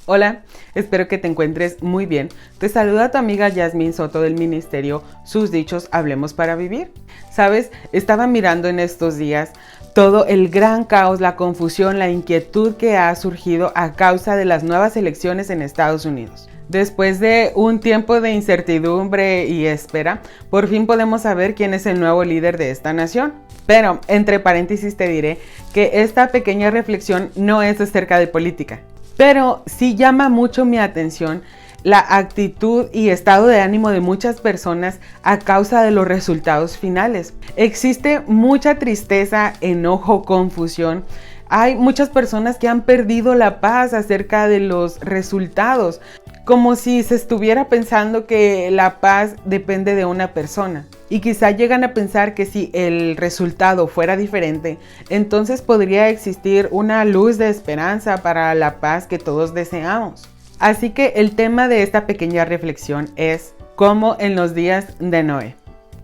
Hola, espero que te encuentres muy bien. Te saluda tu amiga Yasmín Soto del ministerio Sus Dichos Hablemos para Vivir. Sabes, estaba mirando en estos días todo el gran caos, la confusión, la inquietud que ha surgido a causa de las nuevas elecciones en Estados Unidos. Después de un tiempo de incertidumbre y espera, por fin podemos saber quién es el nuevo líder de esta nación. Pero, entre paréntesis, te diré que esta pequeña reflexión no es acerca de política. Pero sí llama mucho mi atención la actitud y estado de ánimo de muchas personas a causa de los resultados finales. Existe mucha tristeza, enojo, confusión. Hay muchas personas que han perdido la paz acerca de los resultados, como si se estuviera pensando que la paz depende de una persona. Y quizá llegan a pensar que si el resultado fuera diferente, entonces podría existir una luz de esperanza para la paz que todos deseamos. Así que el tema de esta pequeña reflexión es como en los días de Noé.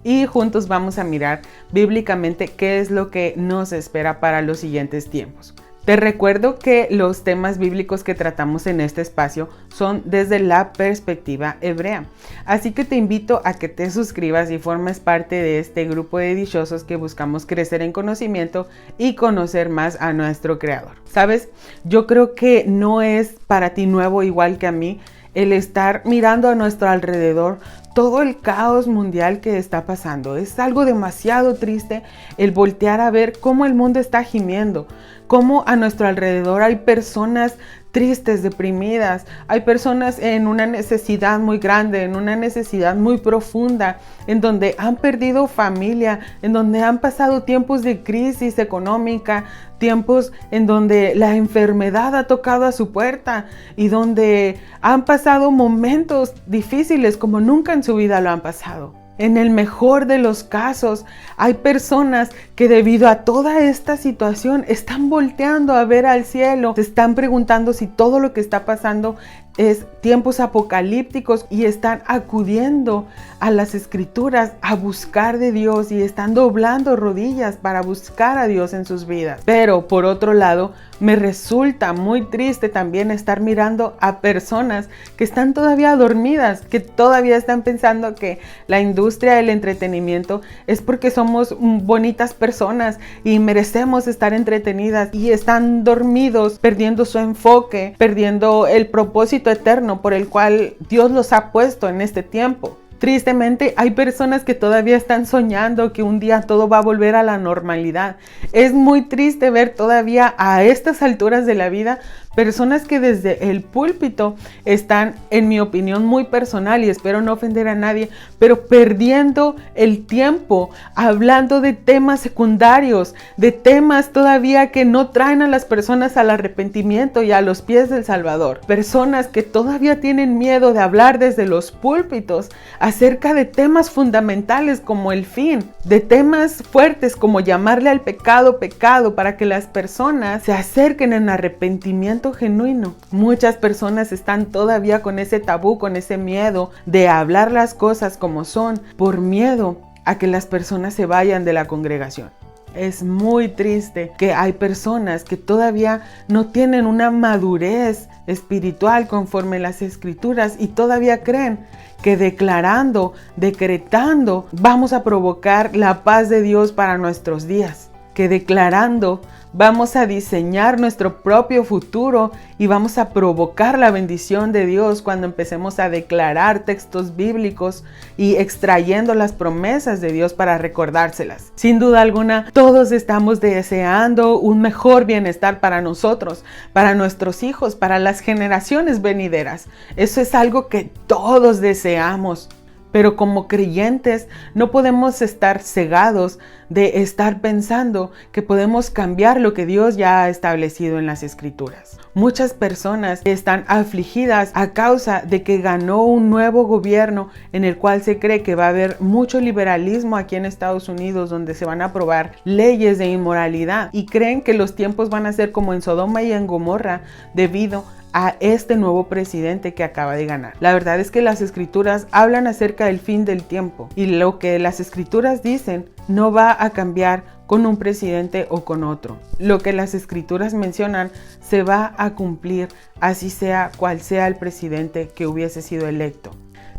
Y juntos vamos a mirar bíblicamente qué es lo que nos espera para los siguientes tiempos. Te recuerdo que los temas bíblicos que tratamos en este espacio son desde la perspectiva hebrea. Así que te invito a que te suscribas y formes parte de este grupo de dichosos que buscamos crecer en conocimiento y conocer más a nuestro Creador. ¿Sabes? Yo creo que no es para ti nuevo igual que a mí el estar mirando a nuestro alrededor todo el caos mundial que está pasando. Es algo demasiado triste el voltear a ver cómo el mundo está gimiendo, cómo a nuestro alrededor hay personas tristes, deprimidas, hay personas en una necesidad muy grande, en una necesidad muy profunda, en donde han perdido familia, en donde han pasado tiempos de crisis económica, tiempos en donde la enfermedad ha tocado a su puerta y donde han pasado momentos difíciles como nunca en su vida lo han pasado. En el mejor de los casos, hay personas que debido a toda esta situación están volteando a ver al cielo, se están preguntando si todo lo que está pasando es tiempos apocalípticos y están acudiendo a las escrituras a buscar de Dios y están doblando rodillas para buscar a Dios en sus vidas. Pero por otro lado, me resulta muy triste también estar mirando a personas que están todavía dormidas, que todavía están pensando que la industria del entretenimiento es porque somos bonitas personas y merecemos estar entretenidas y están dormidos, perdiendo su enfoque, perdiendo el propósito eterno por el cual Dios los ha puesto en este tiempo. Tristemente, hay personas que todavía están soñando que un día todo va a volver a la normalidad. Es muy triste ver todavía a estas alturas de la vida personas que desde el púlpito están, en mi opinión muy personal y espero no ofender a nadie, pero perdiendo el tiempo hablando de temas secundarios, de temas todavía que no traen a las personas al arrepentimiento y a los pies del Salvador. Personas que todavía tienen miedo de hablar desde los púlpitos acerca de temas fundamentales como el fin, de temas fuertes como llamarle al pecado pecado para que las personas se acerquen en arrepentimiento genuino. Muchas personas están todavía con ese tabú, con ese miedo de hablar las cosas como son, por miedo a que las personas se vayan de la congregación. Es muy triste que hay personas que todavía no tienen una madurez espiritual conforme las escrituras y todavía creen que declarando, decretando, vamos a provocar la paz de Dios para nuestros días. Que declarando vamos a diseñar nuestro propio futuro y vamos a provocar la bendición de Dios cuando empecemos a declarar textos bíblicos y extrayendo las promesas de Dios para recordárselas. Sin duda alguna, todos estamos deseando un mejor bienestar para nosotros, para nuestros hijos, para las generaciones venideras. Eso es algo que todos deseamos. Pero como creyentes no podemos estar cegados de estar pensando que podemos cambiar lo que Dios ya ha establecido en las Escrituras. Muchas personas están afligidas a causa de que ganó un nuevo gobierno en el cual se cree que va a haber mucho liberalismo aquí en Estados Unidos, donde se van a aprobar leyes de inmoralidad y creen que los tiempos van a ser como en Sodoma y en Gomorra debido a este nuevo presidente que acaba de ganar. La verdad es que las escrituras hablan acerca del fin del tiempo y lo que las escrituras dicen no va a cambiar con un presidente o con otro. Lo que las escrituras mencionan se va a cumplir, así sea cual sea el presidente que hubiese sido electo.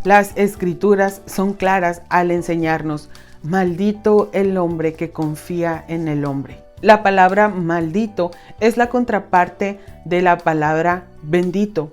Las escrituras son claras al enseñarnos: maldito el hombre que confía en el hombre. La palabra maldito es la contraparte de la palabra bendito.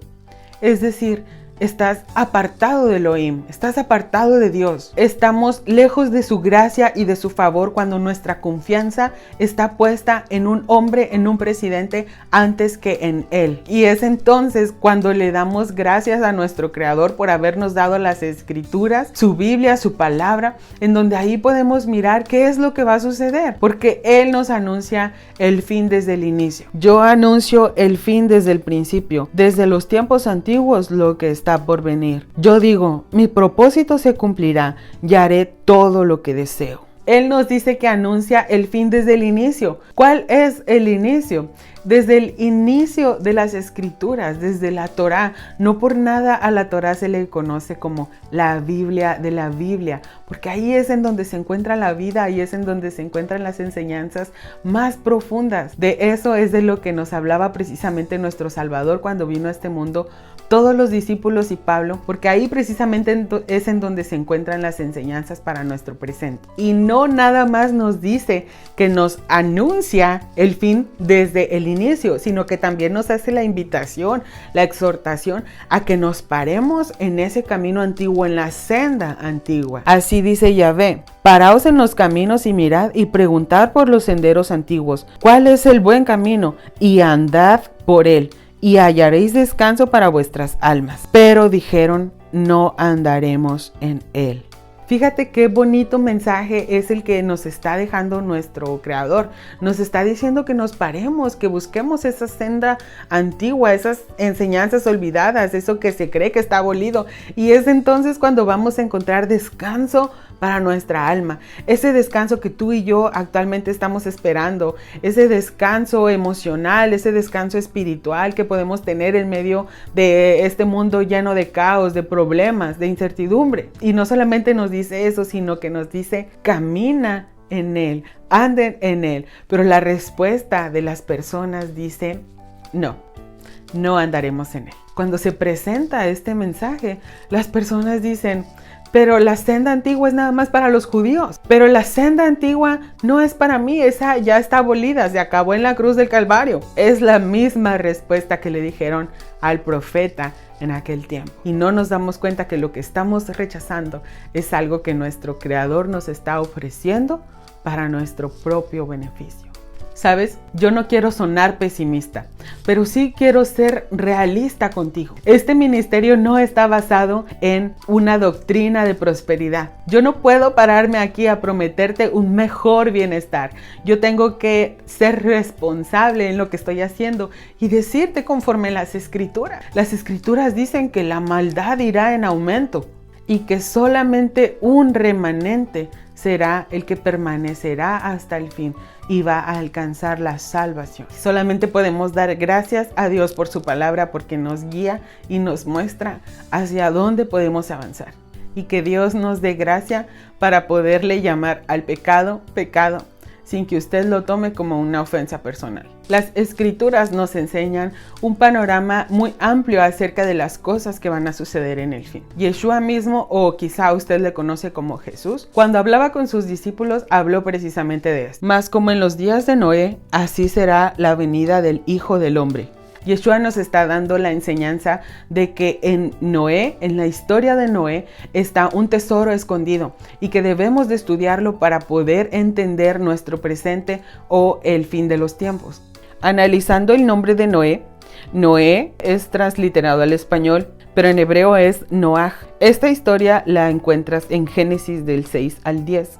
Es decir, estás apartado de Elohim, estás apartado de Dios. Estamos lejos de su gracia y de su favor cuando nuestra confianza está puesta en un hombre, en un presidente, antes que en Él. Y es entonces cuando le damos gracias a nuestro Creador por habernos dado las escrituras, su Biblia, su palabra, en donde ahí podemos mirar qué es lo que va a suceder, porque Él nos anuncia el fin desde el inicio. Yo anuncio el fin desde el principio, desde los tiempos antiguos, lo que está por venir. Yo digo, mi propósito se cumplirá y haré todo lo que deseo. Él nos dice que anuncia el fin desde el inicio. ¿Cuál es el inicio? Desde el inicio de las escrituras, desde la Torá. No por nada a la Torá se le conoce como la Biblia de la Biblia, porque ahí es en donde se encuentra la vida, ahí es en donde se encuentran las enseñanzas más profundas. De eso es de lo que nos hablaba precisamente nuestro Salvador cuando vino a este mundo, todos los discípulos y Pablo, porque ahí precisamente es en donde se encuentran las enseñanzas para nuestro presente. Y no nada más nos dice que nos anuncia el fin desde el inicio, sino que también nos hace la invitación, la exhortación a que nos paremos en ese camino antiguo, en la senda antigua. Así dice Yahvé: paraos en los caminos y mirad y preguntad por los senderos antiguos, ¿cuál es el buen camino? Y andad por él, y hallaréis descanso para vuestras almas. Pero dijeron: no andaremos en él. Fíjate qué bonito mensaje es el que nos está dejando nuestro Creador. Nos está diciendo que nos paremos, que busquemos esa senda antigua, esas enseñanzas olvidadas, eso que se cree que está abolido. Y es entonces cuando vamos a encontrar descanso para nuestra alma. Ese descanso que tú y yo actualmente estamos esperando, ese descanso emocional, ese descanso espiritual que podemos tener en medio de este mundo lleno de caos, de problemas, de incertidumbre. Y no solamente nos dice eso, sino que nos dice: camina en él, anden en él. Pero la respuesta de las personas dice: no andaremos en él. Cuando se presenta este mensaje, las personas dicen: pero la senda antigua es nada más para los judíos. Pero la senda antigua no es para mí, esa ya está abolida, se acabó en la cruz del Calvario. Es la misma respuesta que le dijeron al profeta en aquel tiempo. Y no nos damos cuenta que lo que estamos rechazando es algo que nuestro Creador nos está ofreciendo para nuestro propio beneficio. ¿Sabes? Yo no quiero sonar pesimista, pero sí quiero ser realista contigo. Este ministerio no está basado en una doctrina de prosperidad. Yo no puedo pararme aquí a prometerte un mejor bienestar. Yo tengo que ser responsable en lo que estoy haciendo y decirte conforme las escrituras. Las escrituras dicen que la maldad irá en aumento y que solamente un remanente será el que permanecerá hasta el fin y va a alcanzar la salvación. Solamente podemos dar gracias a Dios por su palabra, porque nos guía y nos muestra hacia dónde podemos avanzar. Y que Dios nos dé gracia para poderle llamar al pecado, pecado, sin que usted lo tome como una ofensa personal. Las escrituras nos enseñan un panorama muy amplio acerca de las cosas que van a suceder en el fin. Yeshua mismo, o quizá usted le conoce como Jesús, cuando hablaba con sus discípulos habló precisamente de esto. Mas como en los días de Noé, así será la venida del Hijo del Hombre. Yeshua nos está dando la enseñanza de que en Noé, en la historia de Noé, está un tesoro escondido y que debemos de estudiarlo para poder entender nuestro presente o el fin de los tiempos. Analizando el nombre de Noé, Noé es transliterado al español, pero en hebreo es Noaj. Esta historia la encuentras en Génesis del 6 al 10.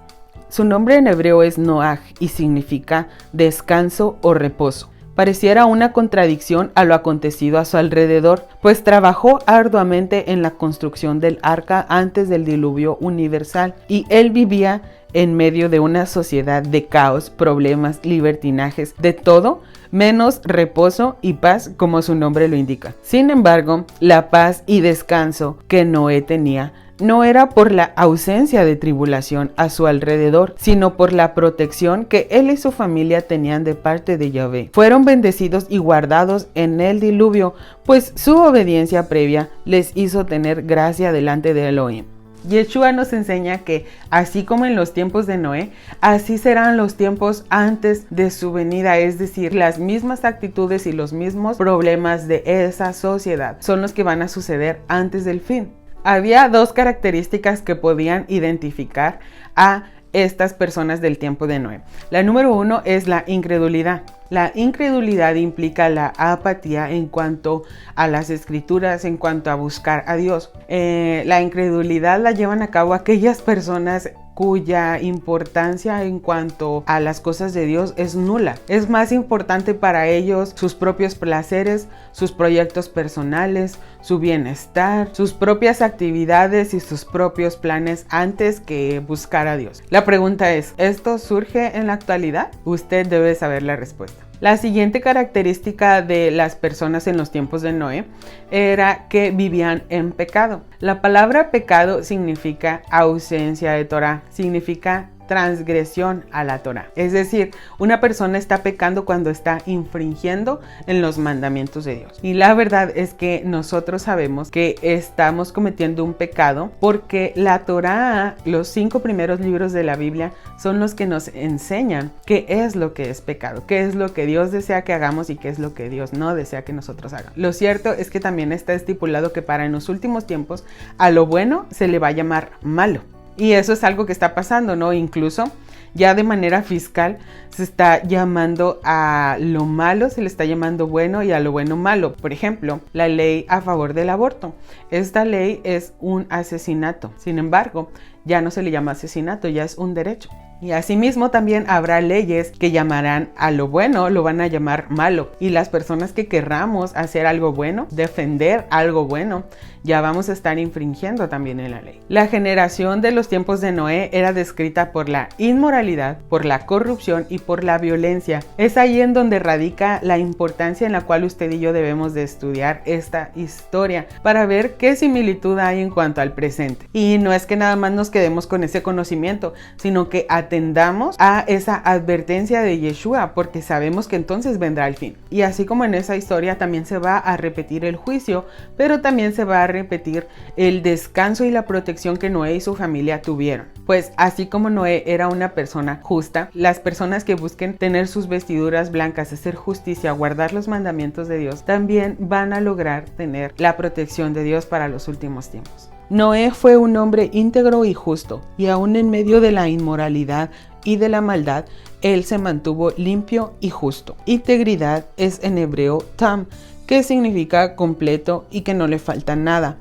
Su nombre en hebreo es Noaj y significa descanso o reposo. Pareciera una contradicción a lo acontecido a su alrededor, pues trabajó arduamente en la construcción del arca antes del diluvio universal y él vivía en medio de una sociedad de caos, problemas, libertinajes, de todo menos reposo y paz, como su nombre lo indica. Sin embargo, la paz y descanso que Noé tenía no era por la ausencia de tribulación a su alrededor, sino por la protección que él y su familia tenían de parte de Yahvé. Fueron bendecidos y guardados en el diluvio, pues su obediencia previa les hizo tener gracia delante de Elohim. Yeshua nos enseña que así como en los tiempos de Noé, así serán los tiempos antes de su venida, es decir, las mismas actitudes y los mismos problemas de esa sociedad son los que van a suceder antes del fin. Había dos características que podían identificar a estas personas del tiempo de Noé. La número uno es la incredulidad. La incredulidad implica la apatía en cuanto a las escrituras, en cuanto a buscar a Dios. La incredulidad la llevan a cabo aquellas personas cuya importancia en cuanto a las cosas de Dios es nula. Es más importante para ellos sus propios placeres, sus proyectos personales, su bienestar, sus propias actividades y sus propios planes antes que buscar a Dios. La pregunta es, ¿esto surge en la actualidad? Usted debe saber la respuesta. La siguiente característica de las personas en los tiempos de Noé era que vivían en pecado. La palabra pecado significa ausencia de Torah, significa transgresión a la Torah. Es decir, una persona está pecando cuando está infringiendo en los mandamientos de Dios. Y la verdad es que nosotros sabemos que estamos cometiendo un pecado porque la Torah, los 5 primeros libros de la Biblia, son los que nos enseñan qué es lo que es pecado, qué es lo que Dios desea que hagamos y qué es lo que Dios no desea que nosotros hagamos. Lo cierto es que también está estipulado que para en los últimos tiempos a lo bueno se le va a llamar malo. Y eso es algo que está pasando, ¿no? Incluso ya de manera fiscal se está llamando a lo malo, se le está llamando bueno y a lo bueno malo. Por ejemplo, la ley a favor del aborto. Esta ley es un asesinato. Sin embargo, ya no se le llama asesinato, ya es un derecho. Y asimismo también habrá leyes que llamarán a lo bueno, lo van a llamar malo. Y las personas que querramos hacer algo bueno, defender algo bueno, ya vamos a estar infringiendo también en la ley. La generación de los tiempos de Noé era descrita por la inmoralidad, por la corrupción y por la violencia. Es ahí en donde radica la importancia en la cual usted y yo debemos de estudiar esta historia para ver qué similitud hay en cuanto al presente. Y no es que nada más nos quedemos con ese conocimiento, sino que atendamos a esa advertencia de Yeshua, porque sabemos que entonces vendrá el fin. Y así como en esa historia también se va a repetir el juicio, pero también se va a repetir el descanso y la protección que Noé y su familia tuvieron. Pues así como Noé era una persona justa, las personas que busquen tener sus vestiduras blancas, hacer justicia, guardar los mandamientos de Dios, también van a lograr tener la protección de Dios para los últimos tiempos. Noé fue un hombre íntegro y justo, y aún en medio de la inmoralidad y de la maldad, él se mantuvo limpio y justo. Integridad es en hebreo tam, que significa completo y que no le falta nada,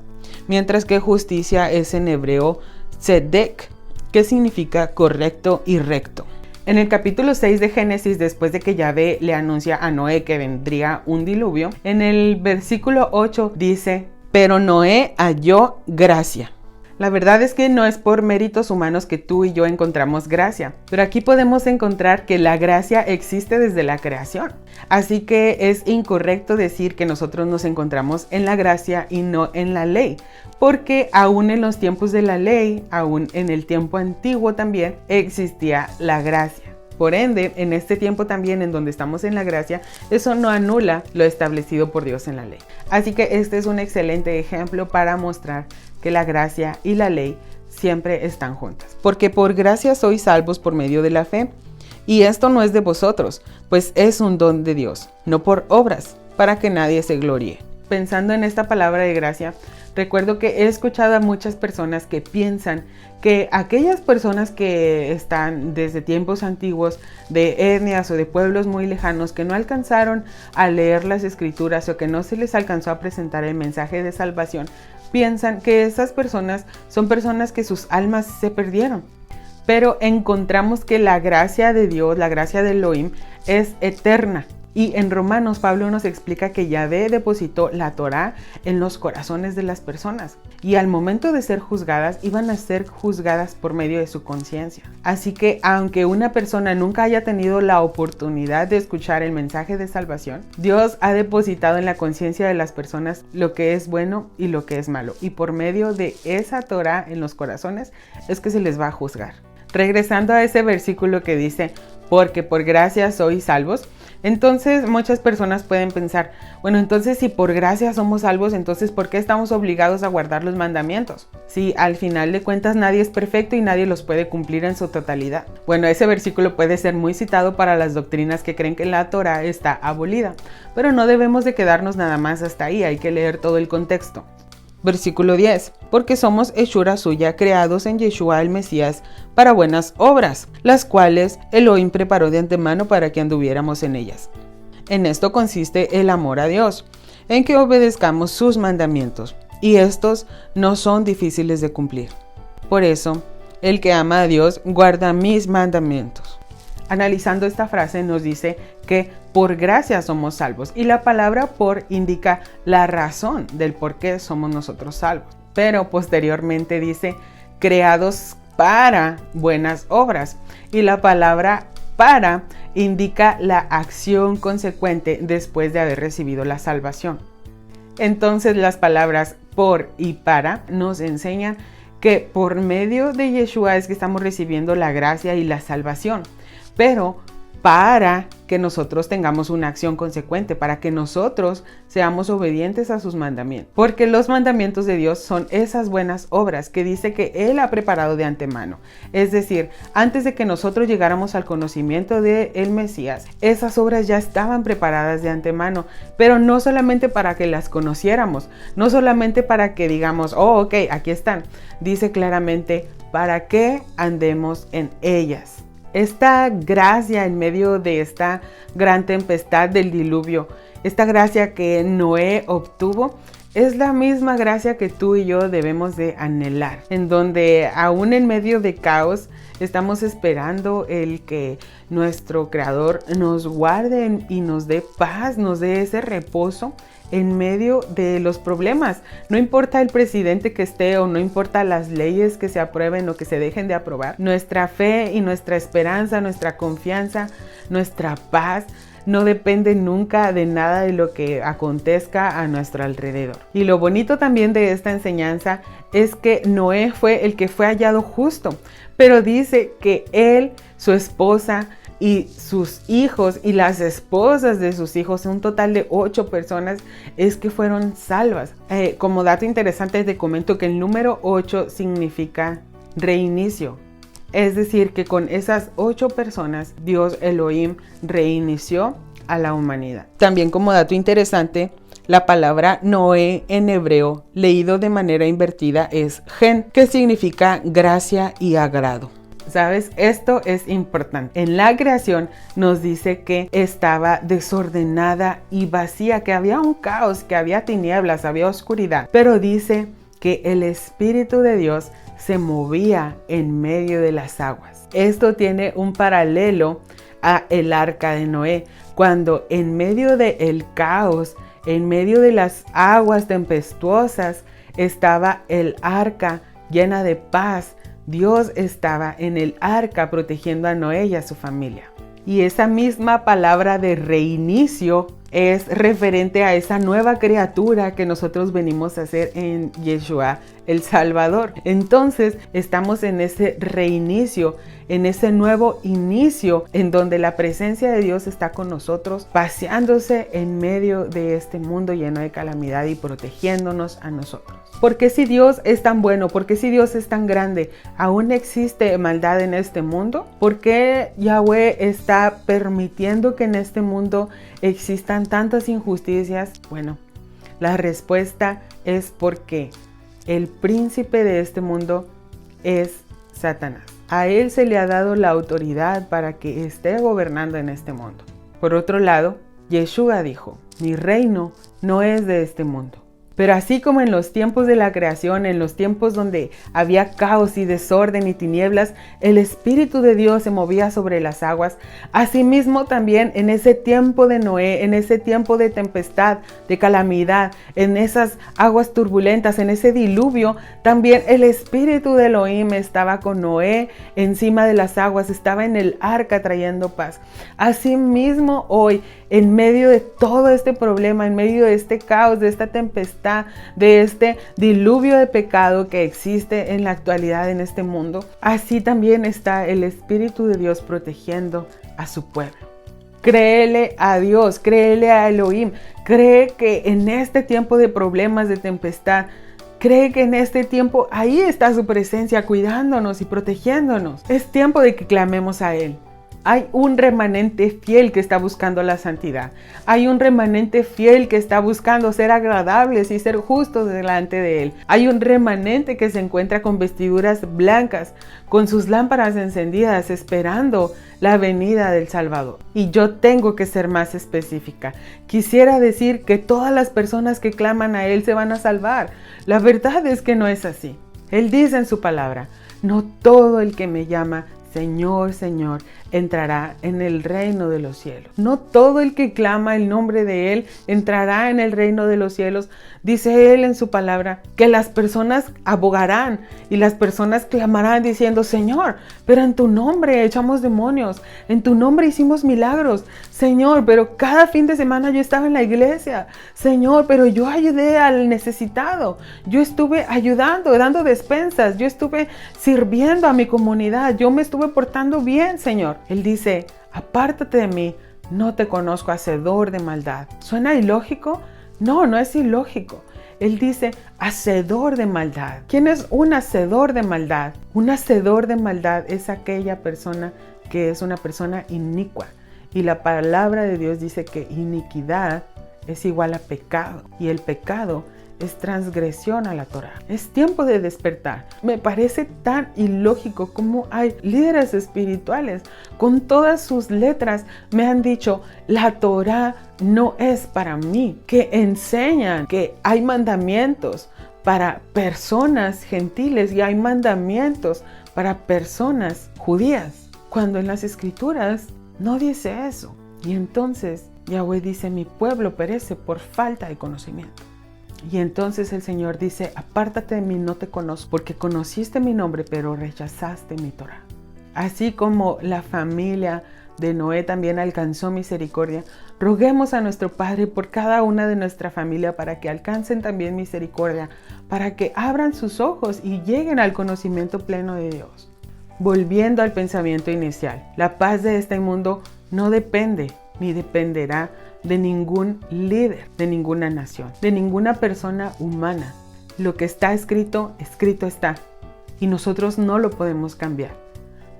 mientras que justicia es en hebreo tzedek, que significa correcto y recto. En el capítulo 6 de Génesis, después de que Yahvé le anuncia a Noé que vendría un diluvio, en el versículo 8 dice: pero Noé halló gracia. La verdad es que no es por méritos humanos que tú y yo encontramos gracia, pero aquí podemos encontrar que la gracia existe desde la creación. Así que es incorrecto decir que nosotros nos encontramos en la gracia y no en la ley, porque aún en los tiempos de la ley, aún en el tiempo antiguo también existía la gracia. Por ende, en este tiempo también en donde estamos en la gracia, eso no anula lo establecido por Dios en la ley. Así que este es un excelente ejemplo para mostrar que la gracia y la ley siempre están juntas. Porque por gracia sois salvos por medio de la fe, y esto no es de vosotros, pues es un don de Dios, no por obras, para que nadie se gloríe. Pensando en esta palabra de gracia, recuerdo que he escuchado a muchas personas que piensan que aquellas personas que están desde tiempos antiguos de etnias o de pueblos muy lejanos que no alcanzaron a leer las escrituras o que no se les alcanzó a presentar el mensaje de salvación, piensan que esas personas son personas que sus almas se perdieron. Pero encontramos que la gracia de Dios, la gracia de Elohim, es eterna. Y en Romanos, Pablo nos explica que Yahvé depositó la Torá en los corazones de las personas. Y al momento de ser juzgadas, iban a ser juzgadas por medio de su conciencia. Así que aunque una persona nunca haya tenido la oportunidad de escuchar el mensaje de salvación, Dios ha depositado en la conciencia de las personas lo que es bueno y lo que es malo. Y por medio de esa Torá en los corazones es que se les va a juzgar. Regresando a ese versículo que dice, porque por gracia sois salvos. Entonces muchas personas pueden pensar, bueno, entonces si por gracia somos salvos, entonces ¿por qué estamos obligados a guardar los mandamientos? Si al final de cuentas nadie es perfecto y nadie los puede cumplir en su totalidad. Bueno, ese versículo puede ser muy citado para las doctrinas que creen que la Torá está abolida, pero no debemos de quedarnos nada más hasta ahí, hay que leer todo el contexto. Versículo 10. Porque somos hechura suya, creados en Yeshua el Mesías, para buenas obras, las cuales Elohim preparó de antemano para que anduviéramos en ellas. En esto consiste el amor a Dios, en que obedezcamos sus mandamientos, y estos no son difíciles de cumplir. Por eso, el que ama a Dios guarda mis mandamientos. Analizando esta frase nos dice que por gracia somos salvos y la palabra por indica la razón del por qué somos nosotros salvos. Pero posteriormente dice creados para buenas obras y la palabra para indica la acción consecuente después de haber recibido la salvación. Entonces las palabras por y para nos enseñan que por medio de Yeshua es que estamos recibiendo la gracia y la salvación. Pero para que nosotros tengamos una acción consecuente, para que nosotros seamos obedientes a sus mandamientos. Porque los mandamientos de Dios son esas buenas obras que dice que Él ha preparado de antemano. Es decir, antes de que nosotros llegáramos al conocimiento del Mesías, esas obras ya estaban preparadas de antemano, pero no solamente para que las conociéramos, no solamente para que digamos, oh, ok, aquí están. Dice claramente, para que andemos en ellas. Esta gracia en medio de esta gran tempestad del diluvio, esta gracia que Noé obtuvo, es la misma gracia que tú y yo debemos de anhelar, en donde aún en medio de caos estamos esperando el que nuestro Creador nos guarde y nos dé paz, nos dé ese reposo en medio de los problemas. No importa el presidente que esté o no importa las leyes que se aprueben o que se dejen de aprobar, nuestra fe y nuestra esperanza, nuestra confianza, nuestra paz no depende nunca de nada de lo que acontezca a nuestro alrededor. Y lo bonito también de esta enseñanza es que Noé fue el que fue hallado justo, pero dice que él, su esposa y sus hijos y las esposas de sus hijos, un total de 8 personas, es que fueron salvas. Como dato interesante te comento que el número 8 significa reinicio. Es decir, que con esas 8 personas, Dios Elohim reinició a la humanidad. También como dato interesante, la palabra Noé en hebreo, leído de manera invertida, es gen, que significa gracia y agrado. ¿Sabes? Esto es importante. En la creación nos dice que estaba desordenada y vacía, que había un caos, que había tinieblas, había oscuridad. Pero dice que el Espíritu de Dios se movía en medio de las aguas. Esto tiene un paralelo a el arca de Noé, cuando en medio del caos, en medio de las aguas tempestuosas, estaba el arca llena de paz. Dios estaba en el arca protegiendo a Noé y a su familia. Y esa misma palabra de reinicio es referente a esa nueva criatura que nosotros venimos a hacer en Yeshua, el Salvador. Entonces estamos en ese reinicio, en ese nuevo inicio, en donde la presencia de Dios está con nosotros, paseándose en medio de este mundo lleno de calamidad y protegiéndonos a nosotros. ¿Por qué si Dios es tan bueno? ¿Por qué si Dios es tan grande? ¿Aún existe maldad en este mundo? ¿Por qué Yahweh está permitiendo que en este mundo existan tantas injusticias? Bueno, la respuesta es porque el príncipe de este mundo es Satanás. A él se le ha dado la autoridad para que esté gobernando en este mundo. Por otro lado, Yeshua dijo, mi reino no es de este mundo. Pero así como en los tiempos de la creación, en los tiempos donde había caos y desorden y tinieblas, el Espíritu de Dios se movía sobre las aguas, asimismo también en ese tiempo de Noé, en ese tiempo de tempestad, de calamidad, en esas aguas turbulentas, en ese diluvio, también el Espíritu de Elohim estaba con Noé encima de las aguas, estaba en el arca trayendo paz. Asimismo hoy, en medio de todo este problema, en medio de este caos, de esta tempestad, de este diluvio de pecado que existe en la actualidad en este mundo, así también está el Espíritu de Dios protegiendo a su pueblo. Créele a Dios, créele a Elohim, cree que en este tiempo de problemas, de tempestad, cree que en este tiempo ahí está su presencia cuidándonos y protegiéndonos. Es tiempo de que clamemos a Él. Hay un remanente fiel que está buscando la santidad. Hay un remanente fiel que está buscando ser agradables y ser justos delante de Él. Hay un remanente que se encuentra con vestiduras blancas, con sus lámparas encendidas, esperando la venida del Salvador. Y yo tengo que ser más específica. Quisiera decir que todas las personas que claman a Él se van a salvar. La verdad es que no es así. Él dice en su palabra, no todo el que me llama Señor, Señor, entrará en el reino de los cielos. No todo el que clama el nombre de Él entrará en el reino de los cielos. Dice Él en su palabra que las personas abogarán y las personas clamarán diciendo, Señor, pero en tu nombre echamos demonios, en tu nombre hicimos milagros. Señor, pero cada fin de semana yo estaba en la iglesia. Señor, pero yo ayudé al necesitado. Yo estuve ayudando, dando despensas. Yo estuve sirviendo a mi comunidad. Yo me estuve portando bien, Señor. Él dice, apártate de mí, no te conozco, hacedor de maldad. ¿Suena ilógico? No, no es ilógico. Él dice, hacedor de maldad. ¿Quién es un hacedor de maldad? Un hacedor de maldad es aquella persona que es una persona inicua. Y la palabra de Dios dice que iniquidad es igual a pecado. Y el pecado es transgresión a la Torá. Es tiempo de despertar. Me parece tan ilógico como hay líderes espirituales con todas sus letras me han dicho, la Torá no es para mí, que enseñan que hay mandamientos para personas gentiles y hay mandamientos para personas judías, cuando en las escrituras no dice eso. Y entonces Yahweh dice, mi pueblo perece por falta de conocimiento. Y entonces el Señor dice, apártate de mí, no te conozco, porque conociste mi nombre, pero rechazaste mi Torá. Así como la familia de Noé también alcanzó misericordia, roguemos a nuestro Padre por cada una de nuestra familia para que alcancen también misericordia, para que abran sus ojos y lleguen al conocimiento pleno de Dios. Volviendo al pensamiento inicial, la paz de este mundo no depende ni dependerá de ningún líder, de ninguna nación, de ninguna persona humana. Lo que está escrito, escrito está. Y nosotros no lo podemos cambiar.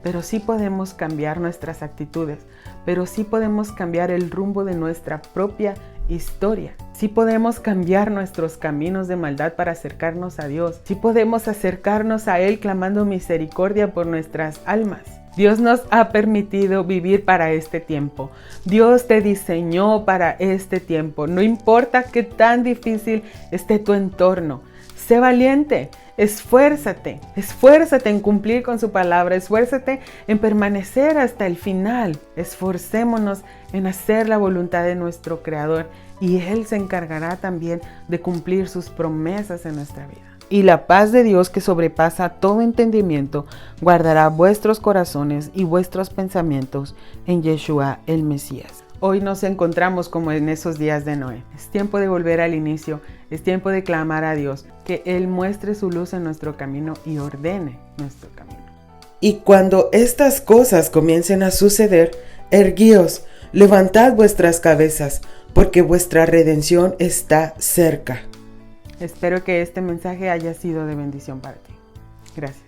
Pero sí podemos cambiar nuestras actitudes. Pero sí podemos cambiar el rumbo de nuestra propia historia. Sí podemos cambiar nuestros caminos de maldad para acercarnos a Dios. Sí podemos acercarnos a Él clamando misericordia por nuestras almas. Dios nos ha permitido vivir para este tiempo. Dios te diseñó para este tiempo. No importa qué tan difícil esté tu entorno. Sé valiente, esfuérzate en cumplir con su palabra, esfuérzate en permanecer hasta el final. Esforcémonos en hacer la voluntad de nuestro Creador y Él se encargará también de cumplir sus promesas en nuestra vida. Y la paz de Dios que sobrepasa todo entendimiento guardará vuestros corazones y vuestros pensamientos en Yeshua el Mesías. Hoy nos encontramos como en esos días de Noé. Es tiempo de volver al inicio, es tiempo de clamar a Dios, que Él muestre su luz en nuestro camino y ordene nuestro camino. Y cuando estas cosas comiencen a suceder, erguíos, levantad vuestras cabezas, porque vuestra redención está cerca. Espero que este mensaje haya sido de bendición para ti. Gracias.